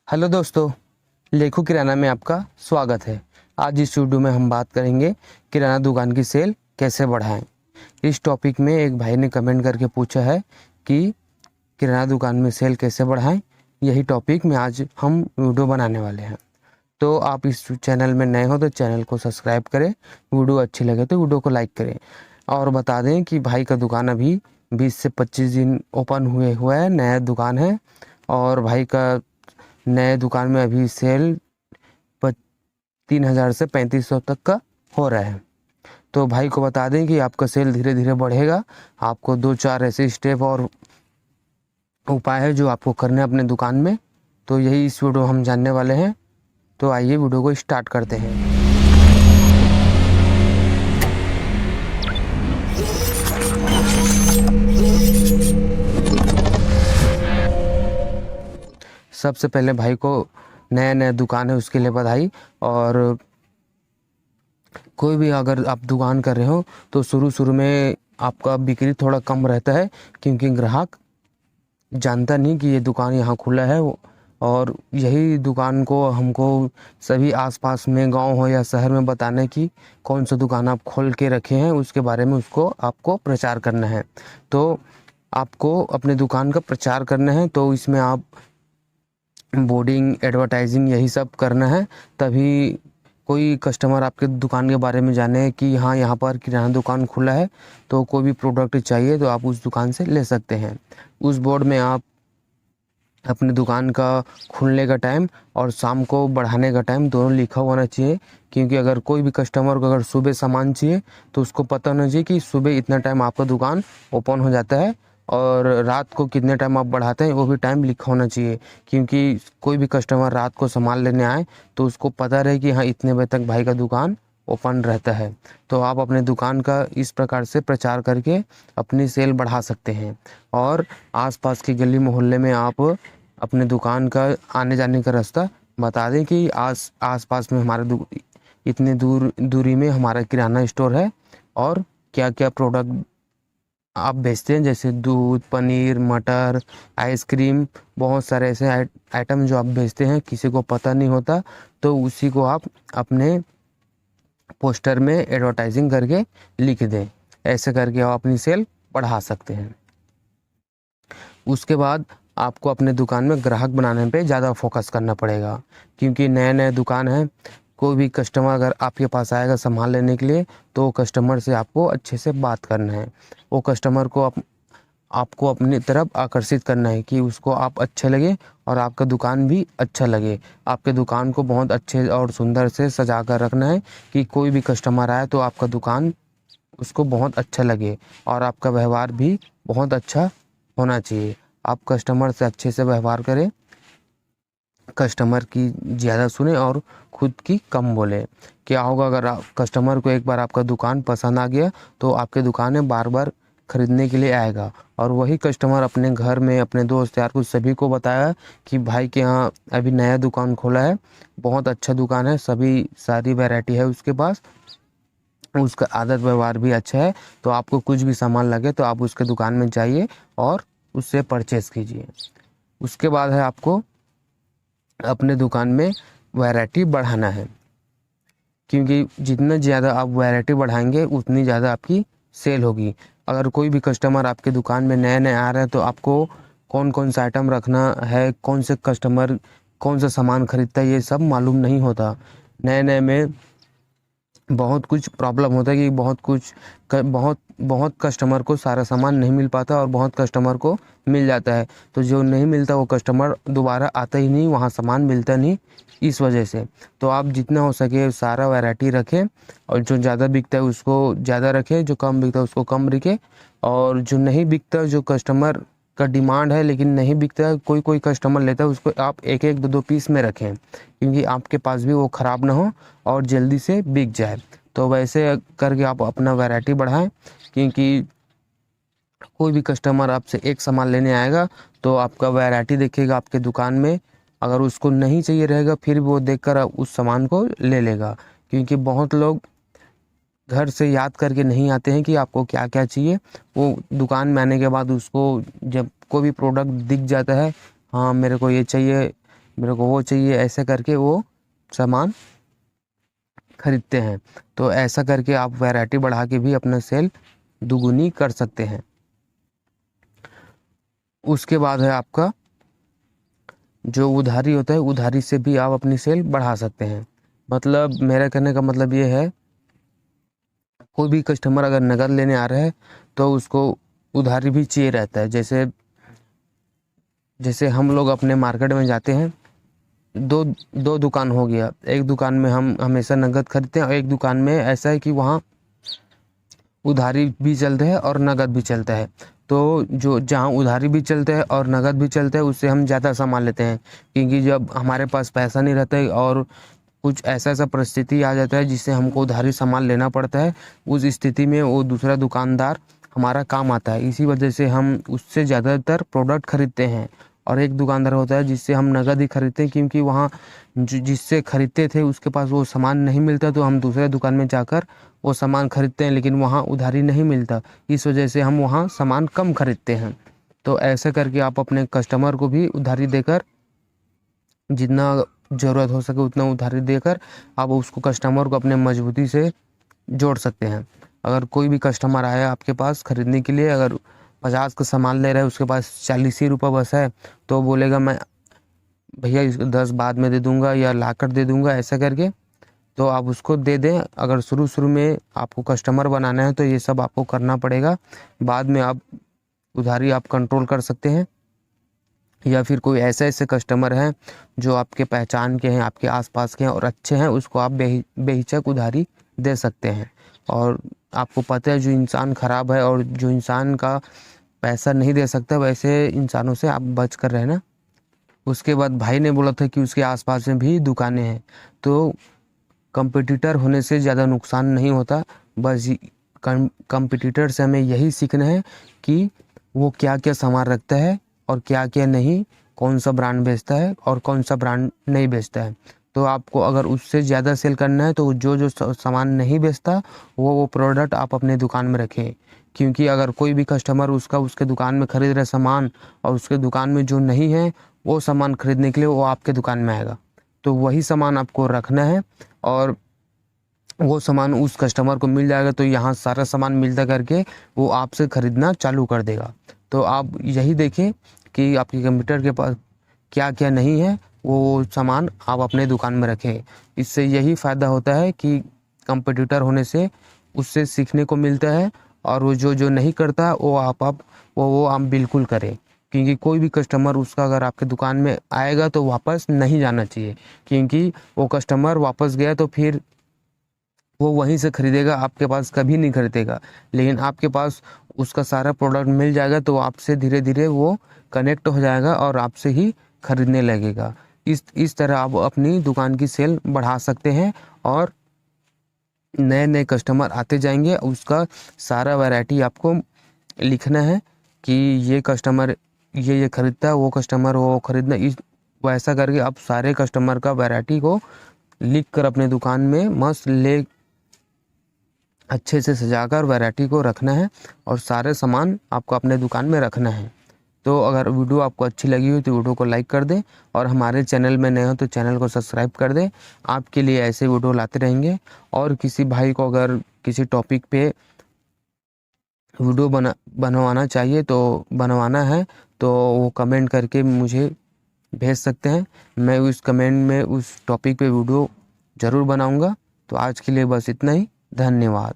Hello दोस्तों, लेखू किराना में आपका स्वागत है। आज इस वीडियो में हम बात करेंगे किराना दुकान की सेल कैसे बढ़ाएं। इस टॉपिक में एक भाई ने कमेंट करके पूछा है कि किराना दुकान में सेल कैसे बढ़ाएं। यही टॉपिक में आज हम वीडियो बनाने वाले हैं। तो आप इस चैनल में नए हो तो चैनल को सब्सक्राइब करें, वीडियो अच्छी लगे तो वीडियो को लाइक करें। और बता दें कि भाई का दुकान अभी 20 से 25 दिन ओपन हुआ है, नया दुकान है। और भाई का नए दुकान में अभी सेल 3000 से 3500 तक का हो रहा है। तो भाई को बता दें कि आपका सेल धीरे धीरे बढ़ेगा। आपको 2-4 ऐसे स्टेप और उपाय है जो आपको करने हैं अपने दुकान में। तो यही इस वीडियो हम जानने वाले हैं। तो आइए वीडियो को स्टार्ट करते हैं। सबसे पहले भाई को नया नया दुकान है उसके लिए बधाई। और कोई भी अगर आप दुकान कर रहे हो तो शुरू में आपका बिक्री थोड़ा कम रहता है, क्योंकि ग्राहक जानता नहीं कि ये दुकान यहाँ खुला है। और यही दुकान को हमको सभी आसपास में गांव हो या शहर में बताने की कौन सा दुकान आप खोल के रखे हैं उसके बारे में उसको आपको प्रचार करना है। तो आपको अपने दुकान का प्रचार करना है, तो इसमें आप बोर्डिंग, एडवर्टाइजिंग यही सब करना है। तभी कोई कस्टमर आपके दुकान के बारे में जाने कि हाँ यहाँ पर किराना दुकान खुला है, तो कोई भी प्रोडक्ट चाहिए तो आप उस दुकान से ले सकते हैं। उस बोर्ड में आप अपने दुकान का खुलने का टाइम और शाम को बढ़ाने का टाइम दोनों लिखा होना चाहिए। क्योंकि अगर कोई भी कस्टमर को अगर सुबह सामान चाहिए तो उसको पता होना चाहिए कि सुबह इतना टाइम आपका दुकान ओपन हो जाता है, और रात को कितने टाइम आप बढ़ाते हैं वो भी टाइम लिखा होना चाहिए। क्योंकि कोई भी कस्टमर रात को सामान लेने आए तो उसको पता रहे कि हाँ इतने बजे तक भाई का दुकान ओपन रहता है। तो आप अपने दुकान का इस प्रकार से प्रचार करके अपनी सेल बढ़ा सकते हैं। और आसपास की गली मोहल्ले में आप अपने दुकान का आने जाने का रास्ता बता दें कि आसपास में हमारे इतने दूरी में हमारा किराना स्टोर है, और क्या क्या प्रोडक्ट आप बेचते हैं, जैसे दूध, पनीर, मटर, आइसक्रीम, बहुत सारे ऐसे आइटम जो आप बेचते हैं किसी को पता नहीं होता। तो उसी को आप अपने पोस्टर में एडवर्टाइजिंग करके लिख दें। ऐसे करके आप अपनी सेल बढ़ा सकते हैं। उसके बाद आपको अपने दुकान में ग्राहक बनाने पे ज़्यादा फोकस करना पड़ेगा, क्योंकि नया नया दुकान है। कोई भी कस्टमर अगर आपके पास आएगा सामान लेने के लिए तो कस्टमर से आपको अच्छे से बात करना है। वो कस्टमर को आपको अपनी तरफ आकर्षित करना है कि उसको आप अच्छे लगे और आपका दुकान भी अच्छा लगे। आपके दुकान को बहुत अच्छे और सुंदर से सजा कर रखना है कि कोई भी कस्टमर आए तो आपका दुकान उसको बहुत अच्छा लगे, और आपका व्यवहार भी बहुत अच्छा होना चाहिए। आप कस्टमर से अच्छे से व्यवहार करें, कस्टमर की ज़्यादा सुने और खुद की कम बोले। क्या होगा अगर आप कस्टमर को एक बार आपका दुकान पसंद आ गया तो आपके दुकान में बार बार खरीदने के लिए आएगा, और वही कस्टमर अपने घर में अपने दोस्त यार कुछ सभी को बताया कि भाई के यहाँ अभी नया दुकान खोला है, बहुत अच्छा दुकान है, सभी सारी वैरायटी है उसके पास, उसका आदत व्यवहार भी अच्छा है। तो आपको कुछ भी सामान लगे तो आप उसके दुकान में जाइए और उससे परचेस कीजिए। उसके बाद है आपको अपने दुकान में वैरायटी बढ़ाना है, क्योंकि जितना ज़्यादा आप वैरायटी बढ़ाएंगे उतनी ज़्यादा आपकी सेल होगी। अगर कोई भी कस्टमर आपके दुकान में नए नए आ रहा है तो आपको कौन कौन सा आइटम रखना है, कौन से कस्टमर कौन सा सामान खरीदता है, ये सब मालूम नहीं होता। नए नए में बहुत कुछ प्रॉब्लम होता है कि बहुत कस्टमर को सारा सामान नहीं मिल पाता और बहुत कस्टमर को मिल जाता है। तो जो नहीं मिलता वो कस्टमर दोबारा आता ही नहीं, वहाँ सामान मिलता नहीं, इस वजह से। तो आप जितना हो सके सारा वैरायटी रखें, और जो ज़्यादा बिकता है उसको ज़्यादा रखें, जो कम बिकता है उसको कम रखें। और जो नहीं बिकता, जो कस्टमर का डिमांड है लेकिन नहीं बिकता है, कोई कोई कस्टमर लेता है, उसको आप एक एक दो दो पीस में रखें, क्योंकि आपके पास भी वो ख़राब ना हो और जल्दी से बिक जाए। तो वैसे करके आप अपना वैरायटी बढ़ाएं, क्योंकि कोई भी कस्टमर आपसे एक सामान लेने आएगा तो आपका वैरायटी देखेगा आपके दुकान में, अगर उसको नहीं चाहिए रहेगा फिर भी वो देखकर उस सामान को ले लेगा। क्योंकि बहुत लोग घर से याद करके नहीं आते हैं कि आपको क्या क्या चाहिए। वो दुकान में आने के बाद उसको जब कोई भी प्रोडक्ट दिख जाता है, हाँ मेरे को ये चाहिए, मेरे को वो चाहिए, ऐसे करके वो सामान खरीदते हैं। तो ऐसा करके आप वैरायटी बढ़ा के भी अपना सेल दुगुनी कर सकते हैं। उसके बाद है आपका जो उधारी होता है, उधारी से भी आप अपनी सेल बढ़ा सकते हैं। मतलब मेरा कहने का मतलब ये है, कोई भी कस्टमर अगर नगद लेने आ रहा है तो उसको उधारी भी चाहिए रहता है। जैसे जैसे हम लोग अपने मार्केट में जाते हैं, दो दो दुकान हो गया, एक दुकान में हम हमेशा नगद खरीदते हैं और एक दुकान में ऐसा है कि वहाँ उधारी भी चलता है और नगद भी चलता है। तो जो जहाँ उधारी भी चलता है और नगद भी चलता है उससे हम ज़्यादा सामान लेते हैं, क्योंकि जब हमारे पास पैसा नहीं रहता है और कुछ ऐसा ऐसा परिस्थिति आ जाता है जिससे हमको उधारी सामान लेना पड़ता है, उस स्थिति में वो दूसरा दुकानदार हमारा काम आता है। इसी वजह से हम उससे ज़्यादातर प्रोडक्ट खरीदते हैं। और एक दुकानदार होता है जिससे हम नगद ही खरीदते हैं, क्योंकि वहाँ जिससे खरीदते थे उसके पास वो सामान नहीं मिलता, तो हम दूसरे दुकान में जाकर वो सामान खरीदते हैं, लेकिन वहाँ उधारी नहीं मिलता, इस वजह से हम वहाँ सामान कम खरीदते हैं। तो ऐसे करके आप अपने कस्टमर को भी उधारी देकर, जितना ज़रूरत हो सके उतना उधारी देकर आप उसको, कस्टमर को अपने मजबूती से जोड़ सकते हैं। अगर कोई भी कस्टमर आया आपके पास खरीदने के लिए, अगर 50 का सामान ले रहा है, उसके पास 40 ही रुपये बस है, तो बोलेगा मैं भैया इसको 10 बाद में दे दूंगा या लाकर दे दूंगा, ऐसा करके तो आप उसको दे दें। अगर शुरू शुरू में आपको कस्टमर बनाना है तो ये सब आपको करना पड़ेगा, बाद में आप उधारी आप कंट्रोल कर सकते हैं। या फिर कोई ऐसे ऐसे कस्टमर हैं जो आपके पहचान के हैं, आपके आसपास के हैं और अच्छे हैं, उसको आप बेहिचक उधारी दे सकते हैं। और आपको पता है जो इंसान ख़राब है और जो इंसान का पैसा नहीं दे सकता, वैसे इंसानों से आप बच कर रहना। उसके बाद भाई ने बोला था कि उसके आसपास में भी दुकानें हैं, तो कंपटीटर होने से ज़्यादा नुकसान नहीं होता। बस कंपटीटर से हमें यही सीखना है कि वो क्या क्या सामान रखता है और क्या क्या नहीं, कौन सा ब्रांड बेचता है और कौन सा ब्रांड नहीं बेचता है। तो आपको अगर उससे ज़्यादा सेल करना है तो जो जो सामान नहीं बेचता वो प्रोडक्ट आप अपने दुकान में रखें, क्योंकि अगर कोई भी कस्टमर उसके दुकान में खरीद रहे सामान और उसके दुकान में जो नहीं है वो सामान खरीदने के लिए वो आपके दुकान में आएगा, तो वही सामान आपको रखना है और वो सामान उस कस्टमर को मिल जाएगा। तो यहाँ सारा सामान मिलता करके वो आपसे ख़रीदना चालू कर देगा। तो आप यही देखें कि आपके कंप्यूटर के पास क्या क्या नहीं है, वो सामान आप अपने दुकान में रखें। इससे यही फ़ायदा होता है कि कंपटीटर होने से उससे सीखने को मिलता है, और वो जो जो नहीं करता वो आप बिल्कुल करें। क्योंकि कोई भी कस्टमर उसका अगर आपके दुकान में आएगा तो वापस नहीं जाना चाहिए, क्योंकि वो कस्टमर वापस गया तो फिर वो वहीं से खरीदेगा, आपके पास कभी नहीं खरीदेगा। लेकिन आपके पास उसका सारा प्रोडक्ट मिल जाएगा तो आपसे धीरे धीरे वो कनेक्ट हो जाएगा और आपसे ही खरीदने लगेगा। इस तरह आप अपनी दुकान की सेल बढ़ा सकते हैं और नए नए कस्टमर आते जाएंगे। उसका सारा वैरायटी आपको लिखना है कि ये कस्टमर ये खरीदता है, वो कस्टमर वो खरीदना, वैसा करके आप सारे कस्टमर का वैरायटी को लिख कर अपने दुकान में मस्त ले अच्छे से सजाकर वैरायटी को रखना है और सारे सामान आपको अपने दुकान में रखना है। तो अगर वीडियो आपको अच्छी लगी हो तो वीडियो को लाइक कर दें, और हमारे चैनल में नए हो तो चैनल को सब्सक्राइब कर दें। आपके लिए ऐसे वीडियो लाते रहेंगे। और किसी भाई को अगर किसी टॉपिक पे वीडियो बनवाना चाहिए तो बनवाना है तो वो कमेंट करके मुझे भेज सकते हैं। मैं उस कमेंट में उस टॉपिक पे वीडियो ज़रूर बनाऊंगा। तो आज के लिए बस इतना ही। धन्यवाद।